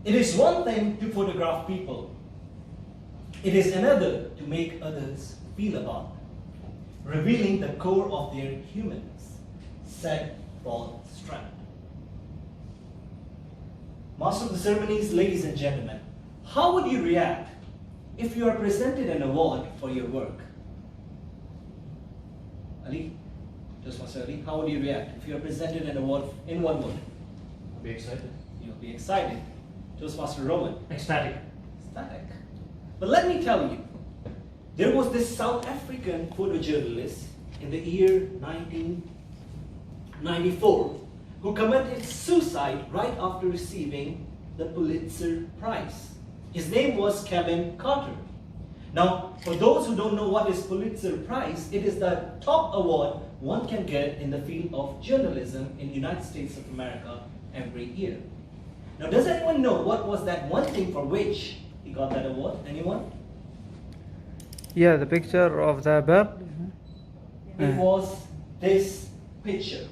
It is one thing to photograph people. It is another to make others feel about them, revealing the core of their humanness, said Paul Strand. Master of the ceremonies, ladies and gentlemen, how would you react if you are presented an award for your work? Ali, Toastmaster Ali, how would you react if you are presented an award in one word? I'll be excited. You'll be excited. Toastmaster Roman? Ecstatic. Ecstatic. But let me tell you, there was this South African photojournalist in the year 1994 who committed suicide right after receiving the Pulitzer Prize. His name was Kevin Carter. Now, for those who don't know what is Pulitzer Prize, it is the top award one can get in the field of journalism in the United States of America every year. Now, does anyone know what was that one thing for which he got that award? Anyone? Yeah, the picture of the bird. It was this picture.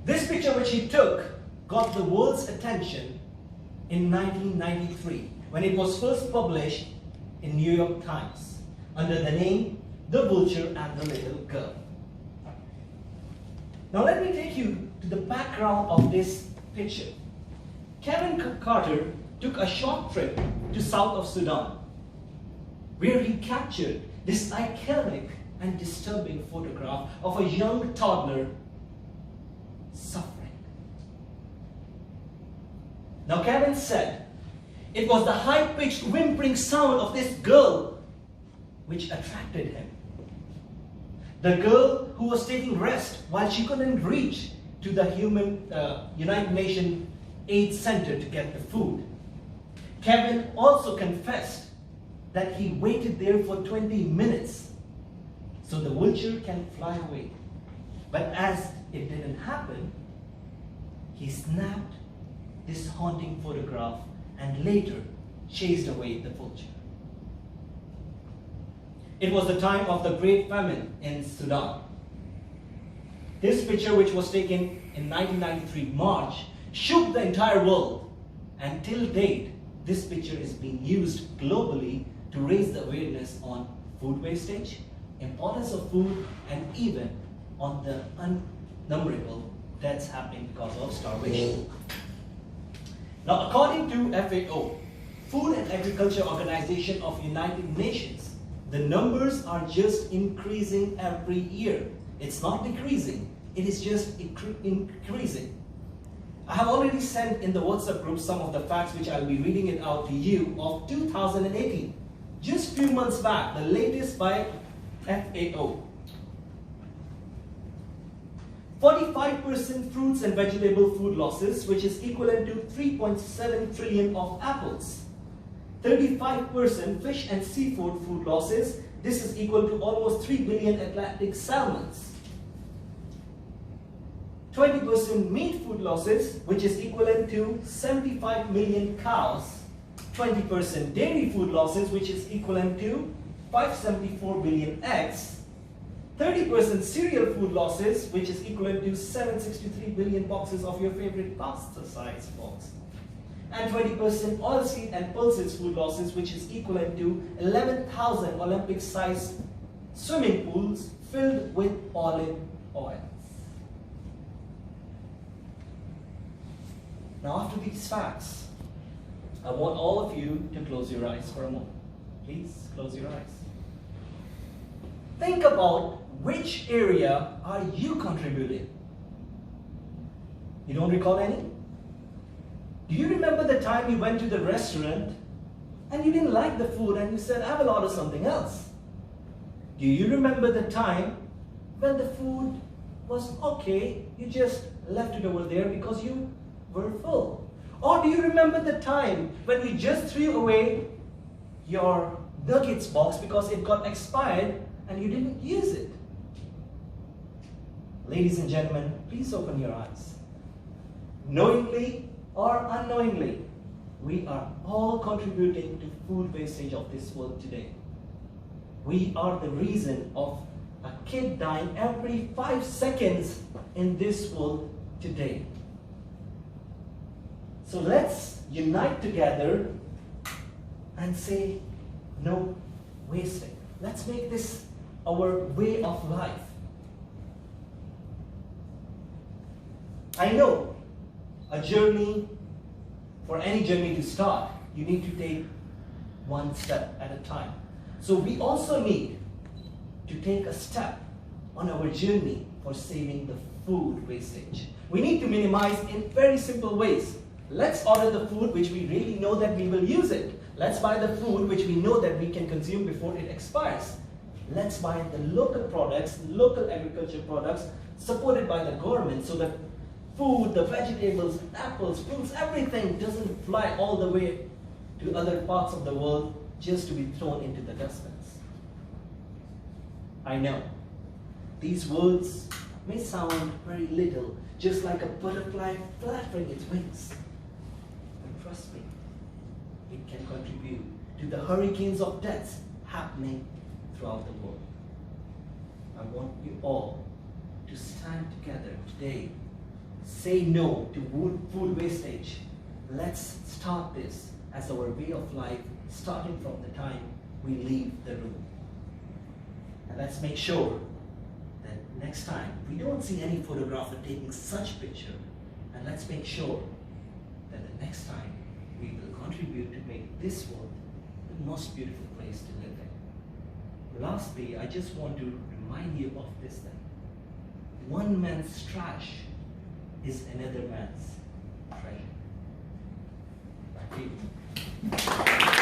This picture which he took got the world's attention in 1993 when it was first published in New York Times under the name The Vulture and the Little Girl. Now let me take you to the background of this picture. Kevin Carter took a short trip to south of Sudan where he captured this iconic and disturbing photograph of a young toddler suffering. Now Kevin said it was the high-pitched whimpering sound of this girl which attracted him. The girl who was taking rest while she couldn't reach to the United Nations Aid Center to get the food. Kevin also confessed that he waited there for 20 minutes so the vulture can fly away. But as it didn't happen, he snapped this haunting photograph and later chased away the vulture. It was the time of the Great Famine in Sudan. This picture, which was taken in 1993 March, shook the entire world, and till date, this picture is being used globally to raise the awareness on food wastage, importance of food, and even on the unnumberable deaths happening because of starvation. Now, according to FAO, Food and Agriculture Organization of United Nations, the numbers are just increasing every year. It's not decreasing, it is just increasing. I have already sent in the WhatsApp group some of the facts which I'll be reading it out to you of 2018. Just few months back, the latest by FAO. 45% fruits and vegetable food losses, which is equivalent to 3.7 trillion of apples. 35% fish and seafood food losses. This is equal to almost 3 billion Atlantic salmons. 20% meat food losses, which is equivalent to 75 million cows. 20% dairy food losses, which is equivalent to 574 billion eggs. 30% cereal food losses, which is equivalent to 763 billion boxes of your favorite pasta size box. And 20% oilseed and pulses food losses, which is equivalent to 11,000 Olympic-sized swimming pools filled with olive oils. Now, after these facts, I want all of you to close your eyes for a moment. Please close your eyes. Think about which area are you contributing? You don't recall any? Do you remember the time you went to the restaurant and you didn't like the food and you said, I will order something else? Do you remember the time when the food was okay, you just left it over there because you were full? Or do you remember the time when you just threw away your nuggets box because it got expired and you didn't use it? Ladies and gentlemen, please open your eyes. Knowingly or unknowingly, we are all contributing to food wastage of this world today. We are the reason of a kid dying every 5 seconds in this world today. So let's unite together and say no wasting. Let's make this our way of life. I know a journey, for any journey to start, you need to take one step at a time. So we also need to take a step on our journey for saving the food wastage. We need to minimize in very simple ways. Let's order the food which we really know that we will use it. Let's buy the food which we know that we can consume before it expires. Let's buy the local products, local agriculture products supported by the government, so that food, the vegetables, apples, fruits, everything doesn't fly all the way to other parts of the world just to be thrown into the dustbins. I know these words may sound very little, just like a butterfly flattering its wings. But trust me, it can contribute to the hurricanes of deaths happening throughout the world. I want you all to stand together today. Say no to food wastage. Let's start this as our way of life, starting from the time we leave the room. And let's make sure that next time we don't see any photographer taking such picture. And let's make sure that the next time we will contribute to make this world the most beautiful place to live in. Lastly, I just want to remind you of this thing. One man's trash is another man's treasure. Back to you.